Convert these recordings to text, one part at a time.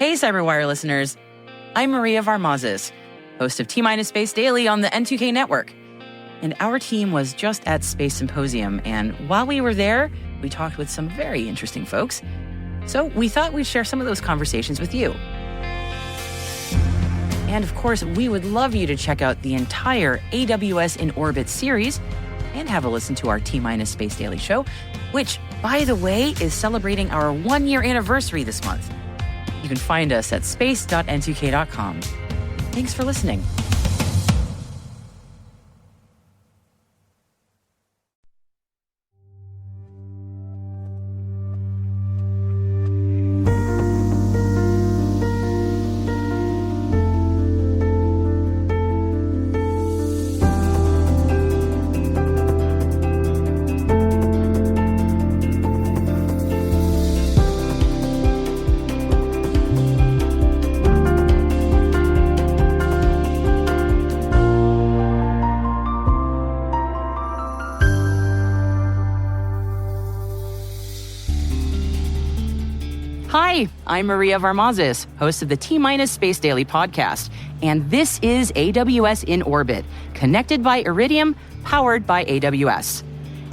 Hey, CyberWire listeners. I'm Maria Varmazes, host of T-Minus Space Daily on the N2K Network. And our team was just at Space Symposium, and while we were there, we talked with some very interesting folks. So we thought we'd share some of those conversations with you. And of course, we would love you to check out the entire AWS in Orbit series and have a listen to our T-Minus Space Daily show, which, by the way, is celebrating our 1-year anniversary this month. You can find us at space.n2k.com. Thanks for listening. Hi, I'm Maria Varmazes, host of the T-Minus Space Daily podcast, and this is AWS in Orbit, connected by Iridium, powered by AWS.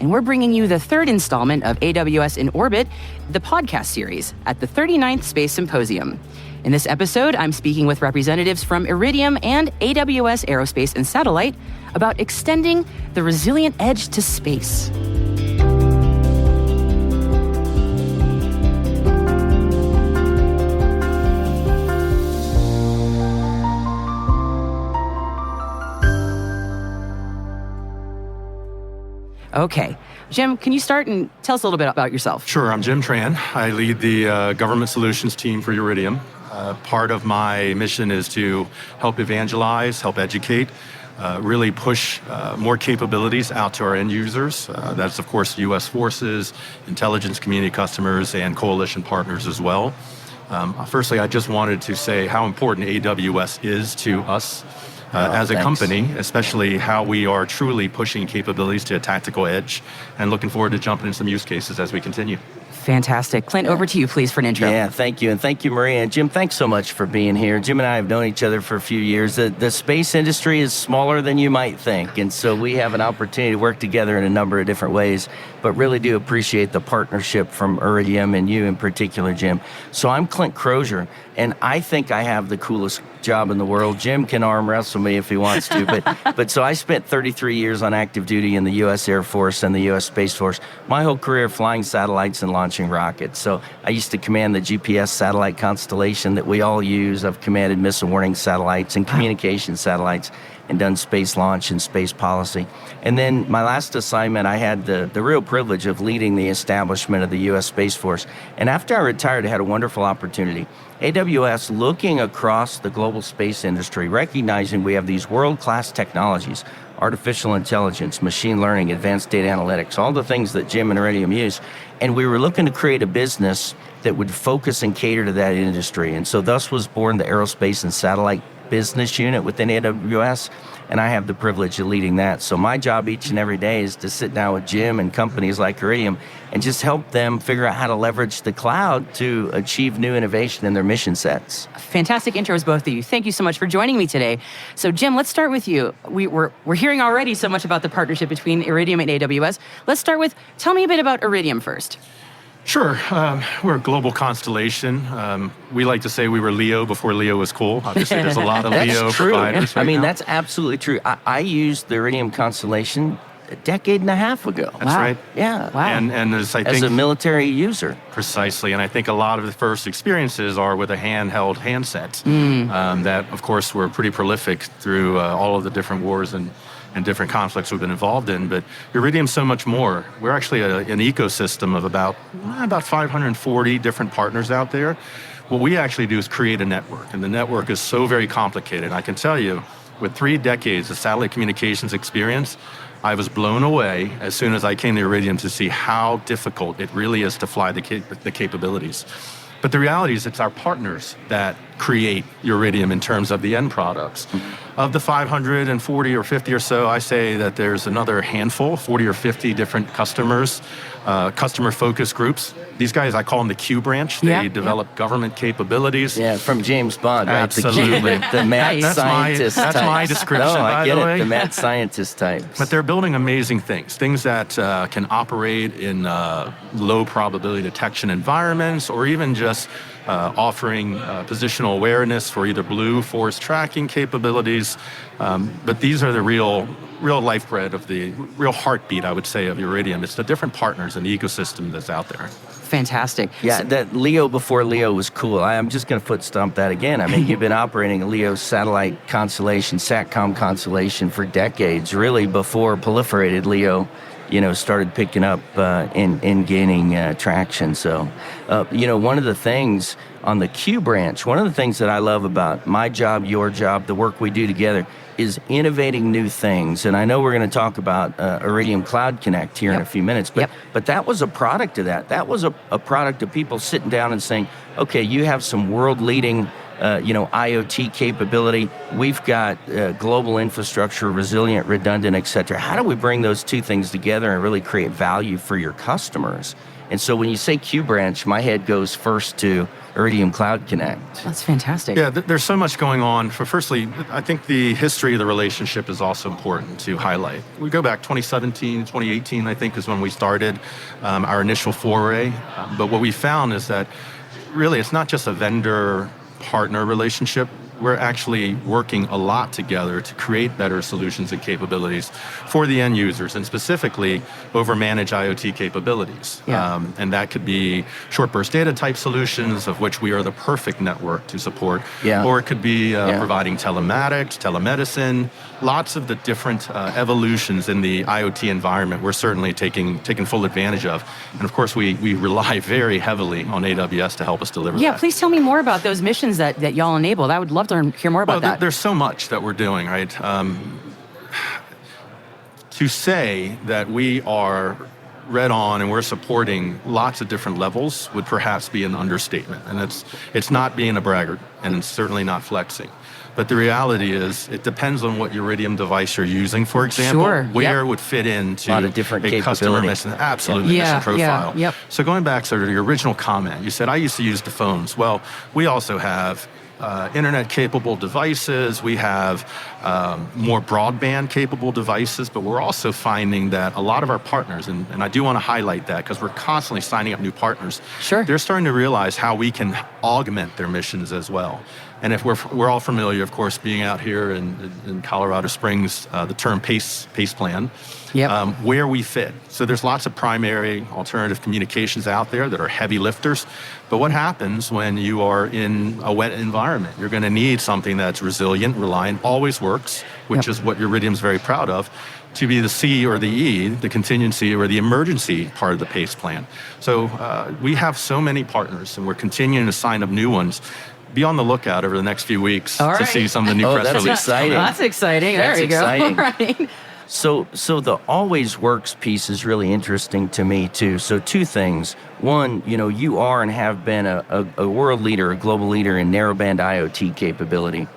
And we're bringing you the third installment of AWS in Orbit, the podcast series, at the 39th Space Symposium. In this episode, I'm speaking with representatives from Iridium and AWS Aerospace and Satellite about extending the resilient edge to space. Okay. Jim, can you start and tell us a little bit about yourself? Sure. I'm Jim Tran. I lead the government solutions team for Iridium. Part of my mission is to help evangelize, help educate, really push more capabilities out to our end users. That's, of course, U.S. forces, intelligence community customers, and coalition partners as well. Firstly, I just wanted to say how important AWS is to us. As a company, especially how we are truly pushing capabilities to a tactical edge, and looking forward to jumping into some use cases as we continue. Fantastic. Clint, over to you, please, for an intro. Yeah, thank you. And thank you, Maria. And Jim, thanks so much for being here. Jim and I have known each other for a few years. The space industry is smaller than you might think. And so we have an opportunity to work together in a number of different ways, but really do appreciate the partnership from Iridium and you in particular, Jim. So I'm Clint Crozier, and I think I have the coolest job in the world. Jim can arm wrestle me if he wants to, but so I spent 33 years on active duty in the U.S. Air Force and the U.S. Space Force. My whole career flying satellites and launching rockets. So I used to command the GPS satellite constellation that we all use. I've commanded missile warning satellites and communication satellites and done space launch and space policy. And then my last assignment, I had the real privilege of leading the establishment of the U.S. Space Force. And after I retired, I had a wonderful opportunity. AWS, looking across the global space industry, recognizing we have these world-class technologies, artificial intelligence, machine learning, advanced data analytics, all the things that Jim and Iridium use. And we were looking to create a business that would focus and cater to that industry. And so thus was born the Aerospace and Satellite Business Unit within AWS, and I have the privilege of leading that. So my job each and every day is to sit down with Jim and companies like Iridium and just help them figure out how to leverage the cloud to achieve new innovation in their mission sets. Fantastic intros, both of you. Thank you so much for joining me today. So Jim, let's start with you. We're hearing already so much about the partnership between Iridium and AWS. Let's start with, tell me a bit about Iridium first. Sure. We're a global constellation. We like to say we were Leo before Leo was cool. Obviously, there's a lot of Leo providers right now. That's absolutely true. I used the Iridium constellation a decade and a half ago. That's right. Yeah. Wow. And as I think, as a military user. Precisely. And I think a lot of the first experiences are with a handheld handset that, of course, were pretty prolific through all of the different wars and different conflicts we've been involved in, but Iridium's so much more. We're actually an ecosystem of about 540 different partners out there. What we actually do is create a network, and the network is so very complicated. I can tell you, with 3 decades of satellite communications experience, I was blown away as soon as I came to Iridium to see how difficult it really is to fly the capabilities. But the reality is it's our partners that create Iridium in terms of the end products. Of the 540 or 50 or so, I say that there's another handful, 40 or 50 different customers, customer focus groups. These guys, I call them the Q branch. They develop government capabilities. Yeah, from James Bond, right? Absolutely. The mad scientist type. That's my description, No, I by get the it, way. the mad scientist types. But they're building amazing things that can operate in low probability detection environments, or even just offering positional awareness for either blue force tracking capabilities. But these are the real lifeblood of the real heartbeat, I would say, of Iridium. It's the different partners and the ecosystem that's out there. Fantastic. Yeah, that LEO before LEO was cool. I'm just going to foot stomp that again. I mean, you've been operating a LEO satellite constellation, SATCOM constellation for decades, really before proliferated LEO, started picking up and gaining traction. So, one of the things on the Q branch, one of the things that I love about my job, your job, the work we do together is innovating new things. And I know we're going to talk about Iridium Cloud Connect here in a few minutes, but that was a product of that. That was a product of people sitting down and saying, okay, you have some world-leading IoT capability. We've got global infrastructure, resilient, redundant, et cetera. How do we bring those two things together and really create value for your customers? And so when you say Q branch, my head goes first to Iridium Cloud Connect. That's fantastic. Yeah, there's so much going on. Firstly, I think the history of the relationship is also important to highlight. We go back 2017, 2018, I think, is when we started our initial foray. But what we found is that really it's not just a vendor-partner relationship. We're actually working a lot together to create better solutions and capabilities for the end users, and specifically over managed IoT capabilities. And that could be short burst data type solutions, of which we are the perfect network to support. Or it could be providing telematics, telemedicine, lots of the different evolutions in the IoT environment we're certainly taking full advantage of. And of course, we rely very heavily on AWS to help us deliver that. Yeah, please tell me more about those missions that y'all enabled. I would love to hear more about that. There's so much that we're doing, right? To say that we are read on and we're supporting lots of different levels would perhaps be an understatement. And it's not being a braggart, and it's certainly not flexing. But the reality is, it depends on what Iridium device you're using, for example, where it would fit into a lot of different customer mission, mission profile. So going back to your original comment, you said, I used to use the phones. Well, we also have internet-capable devices. We have more broadband-capable devices, but we're also finding that a lot of our partners, and I do want to highlight that because we're constantly signing up new partners. They're starting to realize how we can augment their missions as well. And if we're all familiar, of course, being out here in Colorado Springs, the term PACE plan, where we fit. So there's lots of primary alternative communications out there that are heavy lifters. But what happens when you are in a wet environment? You're going to need something that's resilient, reliant, always works, which is what Iridium's very proud of, to be the C or the E, the contingency or the emergency part of the PACE plan. So we have so many partners, and we're continuing to sign up new ones. Be on the lookout over the next few weeks to see some of the new press releases. That's exciting. That's exciting. There you go. All right. So the always works piece is really interesting to me too. So two things. One, you are and have been a world leader, a global leader in narrowband IoT capability.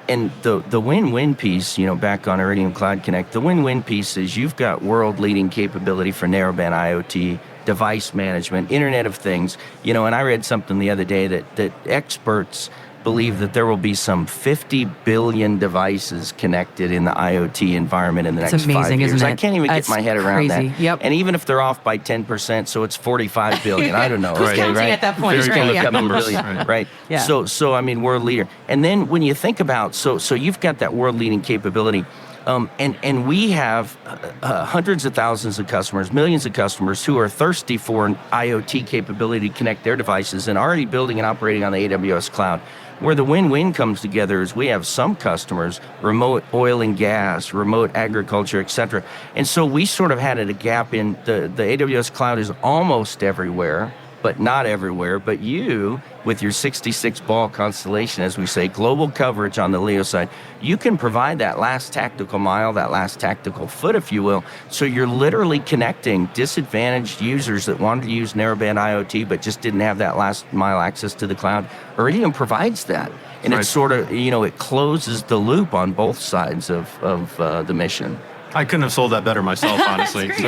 And the win-win piece, back on Iridium Cloud Connect, the win-win piece is you've got world-leading capability for narrowband IoT, device management, Internet of Things. And I read something the other day that experts believe that there will be some 50 billion devices connected in the IoT environment in the next 5 years. Isn't it? I can't even get my head around that. Yep. And even if they're off by 10%, so it's 45 billion. I don't know. Who's counting at that point? Very Look up numbers, right? Yeah. So I mean, world leader. And then when you think about, so you've got that world leading capability. And we have hundreds of thousands of customers, millions of customers who are thirsty for an IoT capability to connect their devices and already building and operating on the AWS cloud. Where the win-win comes together is we have some customers, remote oil and gas, remote agriculture, et cetera. And so we sort of had a gap in the AWS cloud is almost everywhere, but not everywhere. But you, with your 66-ball constellation, as we say, global coverage on the LEO side, you can provide that last tactical mile, that last tactical foot, if you will. So you're literally connecting disadvantaged users that wanted to use narrowband IoT but just didn't have that last mile access to the cloud. Iridium provides that. And Right. it's sort of, it closes the loop on both sides of the mission. I couldn't have sold that better myself, honestly. Great.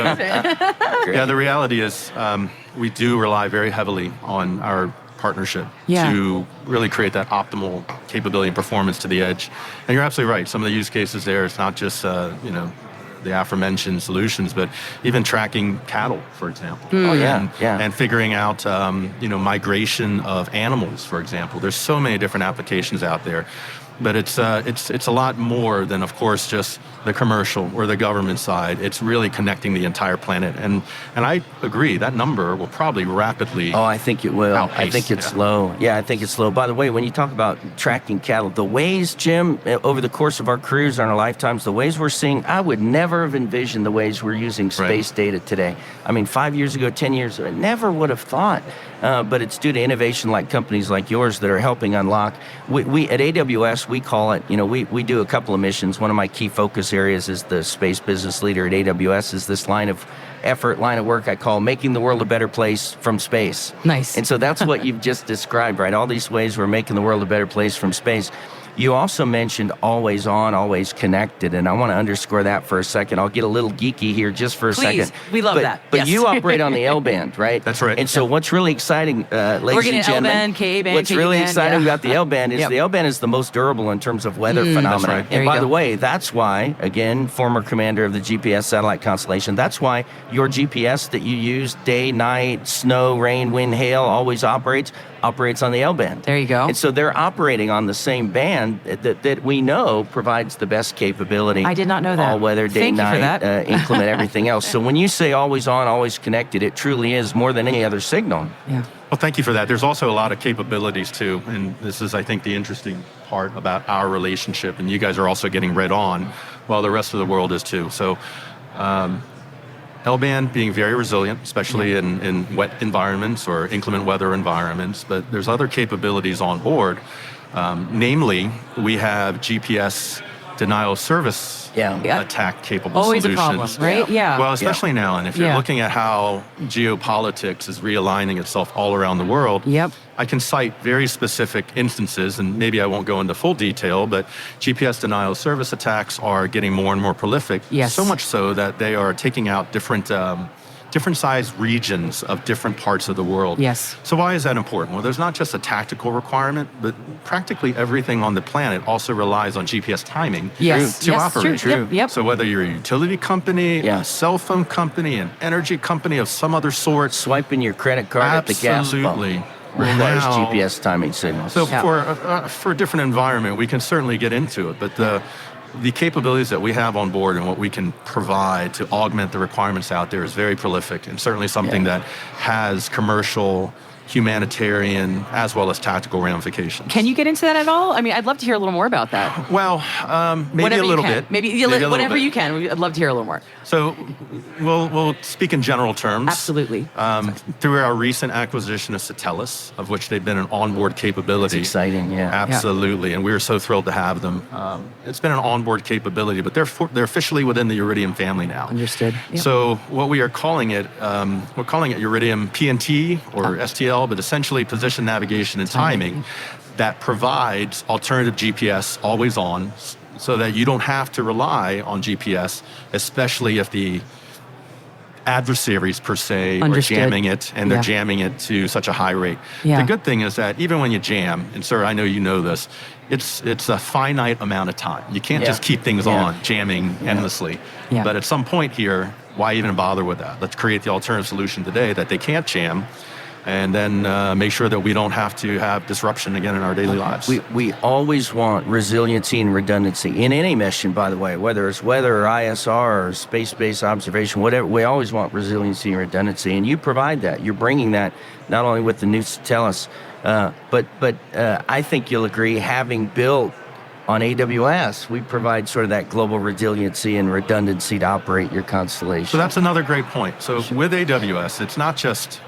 Yeah, the reality is we do rely very heavily on our partnership to really create that optimal capability and performance to the edge. And you're absolutely right. Some of the use cases there, it's not just, the aforementioned solutions, but even tracking cattle, for example. Oh, yeah. And figuring out, migration of animals, for example. There's so many different applications out there. But it's a lot more than, of course, just the commercial or the government side. It's really connecting the entire planet. And I agree, that number will probably rapidly I think it will. outpace. I think it's low. Yeah, I think it's low. By the way, when you talk about tracking cattle, the ways, Jim, over the course of our careers and our lifetimes, the ways we're seeing, I would never have envisioned the ways we're using space data today. I mean, 5 years ago, 10 years ago, I never would have thought. But it's due to innovation like companies like yours that are helping unlock. We at AWS, we call it, we do a couple of missions. One of my key focus areas is the space business leader at AWS is this line of work I call making the world a better place from space. Nice. And so that's what you've just described, right? All these ways we're making the world a better place from space. You also mentioned always on, always connected, and I want to underscore that for a second. I'll get a little geeky here just for a second. We love that. But Yes. you operate on the L-band, right? That's right. And so what's really exciting, ladies getting and gentlemen, L-band, K-band, what's really K-band, exciting about the L-band is Yep. the L-band is the most durable in terms of weather phenomena. right. There And you by go. the way, that's why, again, former commander of the GPS satellite constellation, that's why your GPS that you use day, night, snow, rain, wind, hail, always operates on the L-band. There you go. And so they're operating on the same band that we know provides the best capability. I did not know that. All weather, day, Thank you for night, that. inclement, everything else. So when you say always on, always connected, it truly is more than any other signal. Yeah. Well, thank you for that. There's also a lot of capabilities too, and this is, I think, the interesting part about our relationship, and you guys are also getting read on, while the rest of the world is too. So L-band being very resilient, especially in wet environments or inclement weather environments, but there's other capabilities on board. Namely, we have GPS denial of service Yeah. attack capable Always solutions. a problem, right? Yeah. Well, especially now, and if you're Yeah. looking at how geopolitics is realigning itself all around the world, Yep. I can cite very specific instances, and maybe I won't go into full detail, but GPS denial of service attacks are getting more and more prolific. Yes. So much so that they are taking out different sized regions of different parts of the world. Yes. So why is that important? Well, there's not just a tactical requirement, but practically everything on the planet also relies on GPS timing Yes. to Yes, operate. true. Yep. So whether you're a utility company, Yeah. a cell phone company, an energy company of some other sort, Swiping your credit card at the gas pump absolutely. requires Now- GPS timing signals. So Yeah. for a different environment, we can certainly get into it, but the capabilities that we have on board and what we can provide to augment the requirements out there is very prolific, and certainly something that has commercial, humanitarian, as well as tactical ramifications. Can you get into that at all? I mean, I'd love to hear a little more about that. Well, maybe Whatever a little you can. bit. Maybe a little whatever bit. you can. I'd love to hear a little more. So we'll speak in general terms. Absolutely. Through our recent acquisition of Satellus, of which they've been an onboard capability. It's exciting, yeah. Absolutely, and we are so thrilled to have them. It's been an onboard capability, but they're officially within the Iridium family now. Understood. Yep. So what we are calling it, we're calling it Iridium PNT or STL, but essentially position, navigation, and timing that provides alternative GPS always on, so that you don't have to rely on GPS, especially if the adversaries per se Understood. are jamming it, and they're Yeah. jamming it to such a high rate. Yeah. The good thing is that even when you jam, and sir, I know you know this, it's a finite amount of time. You can't just keep things on jamming endlessly. Yeah. But at some point here, why even bother with that? Let's create the alternative solution today that they can't jam, and then make sure that we don't have to have disruption again in our daily lives. We always want resiliency and redundancy in any mission, by the way, whether it's weather or ISR or space-based observation, whatever. We always want resiliency and redundancy, and you provide that. You're bringing that not only with the new Satellus, but I think you'll agree, having built on AWS, we provide sort of that global resiliency and redundancy to operate your constellation. So that's another great point. So with AWS, it's not just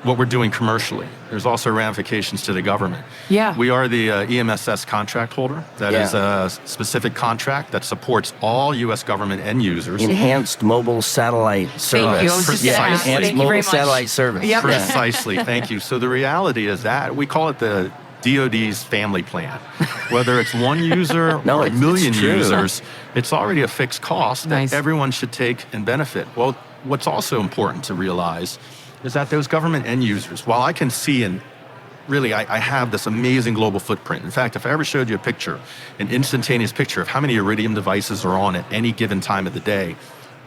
what we're doing commercially. There's also ramifications to the government. Yeah. We are the EMSS contract holder. That is a specific contract that supports all U.S. government end users. Enhanced mobile satellite service. Thank you. I was just gonna ask. Enhanced Thank you mobile very much. satellite service. Yep. Precisely. Thank you. So the reality is that we call it the DoD's family plan. Whether it's one user No, or a it's million true. users, it's already a fixed cost Nice. that everyone should take and benefit. Well, what's also important to realize is that those government end users, while I can see and really I have this amazing global footprint. In fact, if I ever showed you a picture, an instantaneous picture of how many Iridium devices are on at any given time of the day,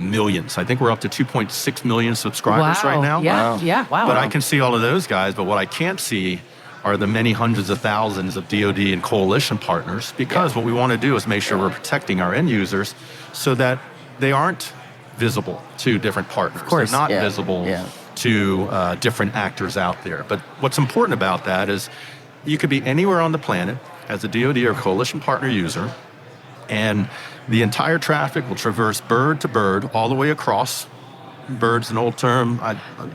millions. I think we're up to 2.6 million subscribers right now. Yeah, Wow. yeah, wow. But I can see all of those guys, but what I can't see are the many hundreds of thousands of DoD and coalition partners, because what we want to do is make sure we're protecting our end users so that they aren't visible to different partners. Of course. They're not Yeah. visible Yeah. to different actors out there. But what's important about that is you could be anywhere on the planet as a DoD or coalition partner user, and the entire traffic will traverse bird to bird all the way across. Bird's an old term.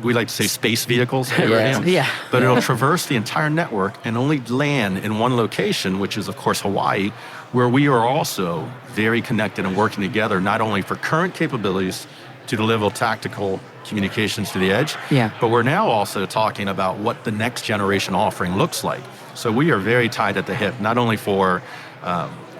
We like to say space vehicles. Yeah. But it'll traverse the entire network and only land in one location, which is, of course, Hawaii, where we are also very connected and working together, not only for current capabilities to deliver tactical communications to the edge, but we're now also talking about what the next generation offering looks like. So we are very tied at the hip, not only for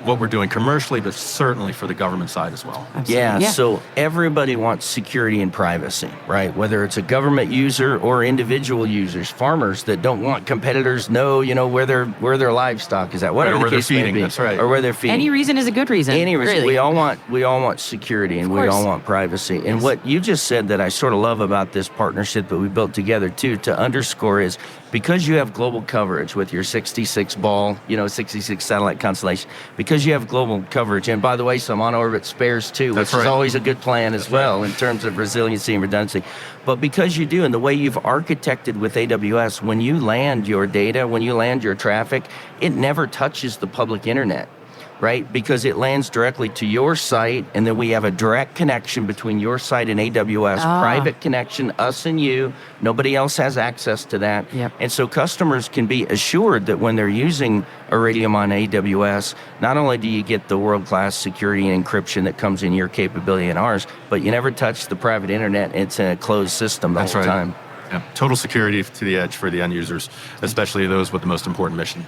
what we're doing commercially, but certainly for the government side as well. Yeah, so everybody wants security and privacy, right? Whether it's a government user or individual users, farmers that don't want competitors know, where their livestock is at, whatever Where the they're case may feeding, be, that's right. or where they're feeding. Any reason is a good reason. Any reason. Really. We all want security, and we all want privacy. And what you just said that I sort of love about this partnership that we built together too, to underscore, is because you have global coverage with your 66 ball, 66 satellite constellation, because you have global coverage, and by the way, some on-orbit spares too, which is always a good plan as well in terms of resiliency and redundancy. But because you do, and the way you've architected with AWS, when you land your data, when you land your traffic, it never touches the public internet, right? Because it lands directly to your site, and then we have a direct connection between your site and AWS, private connection, us and you. Nobody else has access to that. Yep. And so customers can be assured that when they're using Iridium on AWS, not only do you get the world-class security and encryption that comes in your capability and ours, but you never touch the private internet. It's in a closed system the whole time. Yeah. Total security to the edge for the end users, especially those with the most important mission.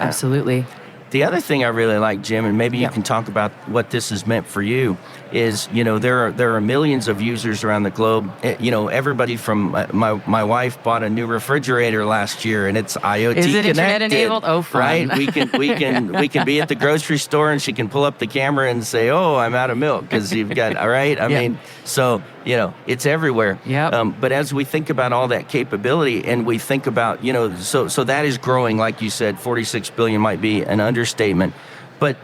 Absolutely. The other thing I really like, Jim, and maybe you can talk about what this has meant for you, is there are millions of users around the globe. Everybody from my wife bought a new refrigerator last year, and it's IoT Is it connected, internet enabled? Oh, fun. right? We can be at the grocery store, and she can pull up the camera and say, "Oh, I'm out of milk," because you've got all right. I mean, so it's everywhere. Yeah. But as we think about all that capability, and we think about so that is growing, like you said, 46 billion might be an understatement, but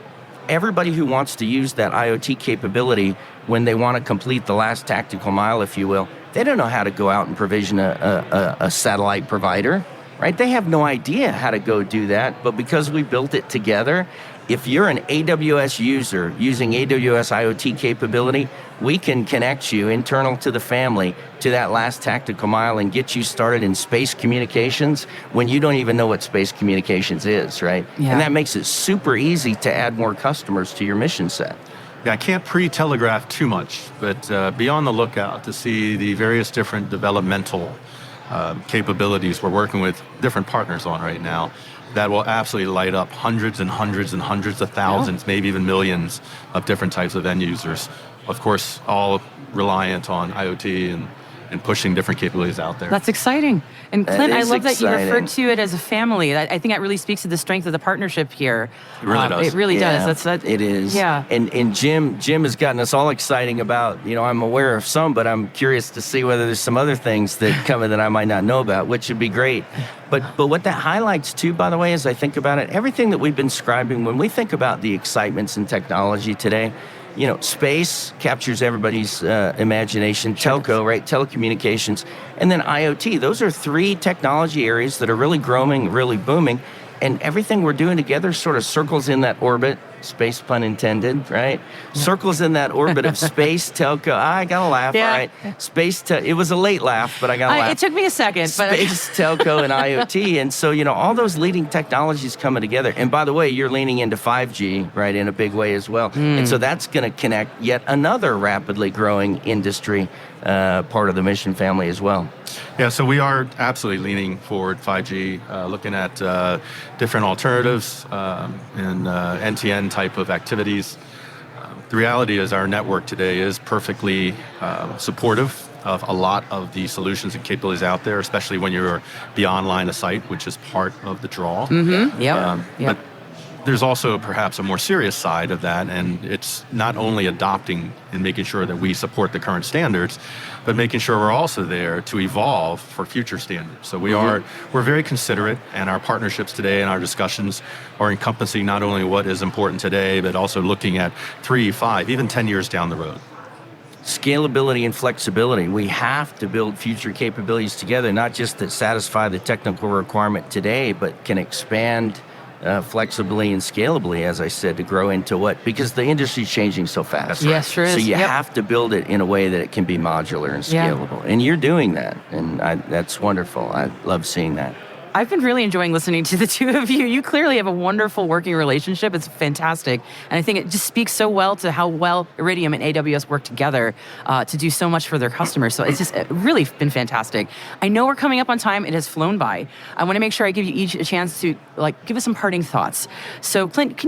everybody who wants to use that IoT capability, when they want to complete the last tactical mile, if you will, they don't know how to go out and provision a satellite provider, right? They have no idea how to go do that, but because we built it together, if you're an AWS user using AWS IoT capability, we can connect you internal to the family to that last tactical mile and get you started in space communications when you don't even know what space communications is, right? Yeah. And that makes it super easy to add more customers to your mission set. Yeah, I can't pre-telegraph too much, but be on the lookout to see the various different developmental capabilities we're working with different partners on right now that will absolutely light up hundreds and hundreds and hundreds of thousands, maybe even millions of different types of end users. Of course, all reliant on IoT and pushing different capabilities out there. That's exciting. And Clint, I love that you exciting. referred to it as a family. I think that really speaks to the strength of the partnership here. It really does. It really does. It is. Yeah. And Jim has gotten us all exciting about, I'm aware of some, but I'm curious to see whether there's some other things that come in that I might not know about, which would be great. But what that highlights too, by the way, as I think about it, everything that we've been describing, when we think about the excitements in technology today, space captures everybody's imagination, telco, right, telecommunications, and then IoT. Those are three technology areas that are really growing, really booming, and everything we're doing together sort of circles in that orbit space pun intended, right? Circles in that orbit of space, telco. I got to laugh, Yeah. all right? It was a late laugh, but I got to laugh. It took me a second, but Space, telco, and IoT. And so, all those leading technologies coming together. And by the way, you're leaning into 5G, right, in a big way as well. And so that's going to connect yet another rapidly growing industry part of the mission family as well. Yeah, so we are absolutely leaning forward 5G, looking at different alternatives and NTN type of activities. The reality is our network today is perfectly supportive of a lot of the solutions and capabilities out there, especially when you're beyond line of sight, which is part of the draw. Yep. But there's also perhaps a more serious side of that, and it's not only adopting and making sure that we support the current standards, but making sure we're also there to evolve for future standards. So we're very considerate, and our partnerships today and our discussions are encompassing not only what is important today, but also looking at 3, 5, even 10 years down the road. Scalability and flexibility. We have to build future capabilities together, not just that satisfy the technical requirement today, but can expand flexibly and scalably, as I said, to grow into what? Because the industry's changing so fast. That's right. Yes, sure is. So you Yep. have to build it in a way that it can be modular and Yeah. scalable. And you're doing that, and that's wonderful. I love seeing that. I've been really enjoying listening to the two of you. You clearly have a wonderful working relationship. It's fantastic. And I think it just speaks so well to how well Iridium and AWS work together to do so much for their customers. So it's just really been fantastic. I know we're coming up on time. It has flown by. I want to make sure I give you each a chance to give us some parting thoughts. So Clint,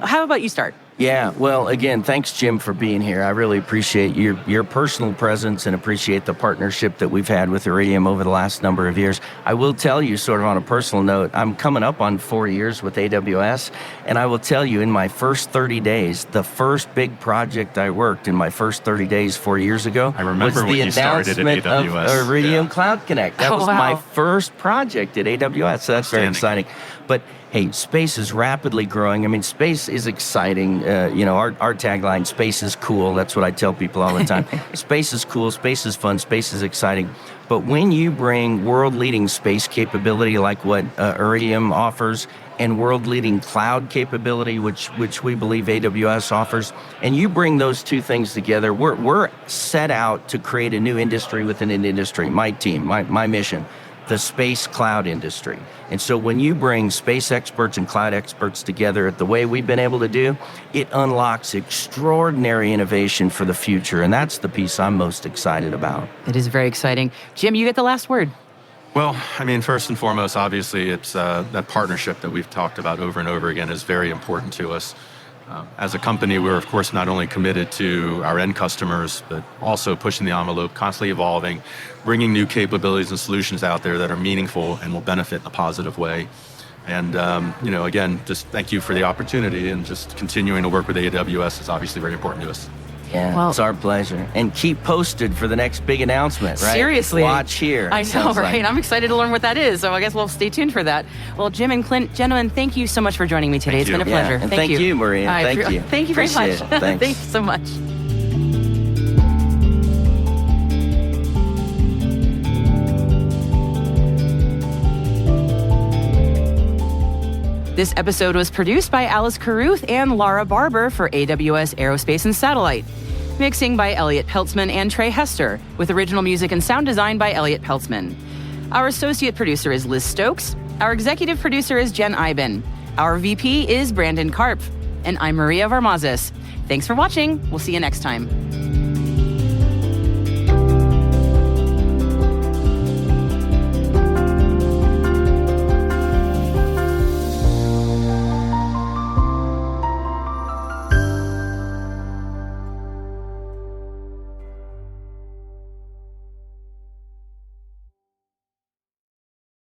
how about you start? Yeah, well, again, thanks, Jim, for being here. I really appreciate your personal presence and appreciate the partnership that we've had with Iridium over the last number of years. I will tell you, sort of on a personal note, I'm coming up on 4 years with AWS, and I will tell you, in my first 30 days, the first big project I worked in my first 30 days 4 years ago I remember was when the you started at announcement AWS. of Iridium Yeah. Cloud Connect. That Oh, was wow. my first project at AWS, so that's very Outstanding. exciting. But hey, space is rapidly growing. I mean, space is exciting. Our tagline, space is cool. That's what I tell people all the time. Space is cool, space is fun, space is exciting. But when you bring world-leading space capability like what Iridium offers, and world-leading cloud capability, which we believe AWS offers, and you bring those two things together, we're set out to create a new industry within an industry. My team, my mission, the space cloud industry. And so when you bring space experts and cloud experts together the way we've been able to do, it unlocks extraordinary innovation for the future. And that's the piece I'm most excited about. It is very exciting. Jim, you get the last word. Well, I mean, first and foremost, obviously, it's that partnership that we've talked about over and over again is very important to us. As a company, we're, of course, not only committed to our end customers, but also pushing the envelope, constantly evolving, bringing new capabilities and solutions out there that are meaningful and will benefit in a positive way. And, again, just thank you for the opportunity, and just continuing to work with AWS is obviously very important to us. Yeah, Well- it's our pleasure. And keep posted for the next big announcement, right? Seriously. Watch here. I know, sounds right? like. I'm excited to learn what that is. So I guess we'll stay tuned for that. Well, Jim and Clint, gentlemen, thank you so much for joining me today. Thank It's been a you. pleasure. Yeah, and thank you, Maria. Thank you. Thank you very Appreciate much. it. Thanks. Thanks so much. This episode was produced by Alice Carruth and Laura Barber for AWS Aerospace and Satellite. Mixing by Elliot Peltzman and Trey Hester, with original music and sound design by Elliot Peltzman. Our associate producer is Liz Stokes. Our executive producer is Jen Iben. Our VP is Brandon Karpf. And I'm Maria Varmazes. Thanks for watching. We'll see you next time.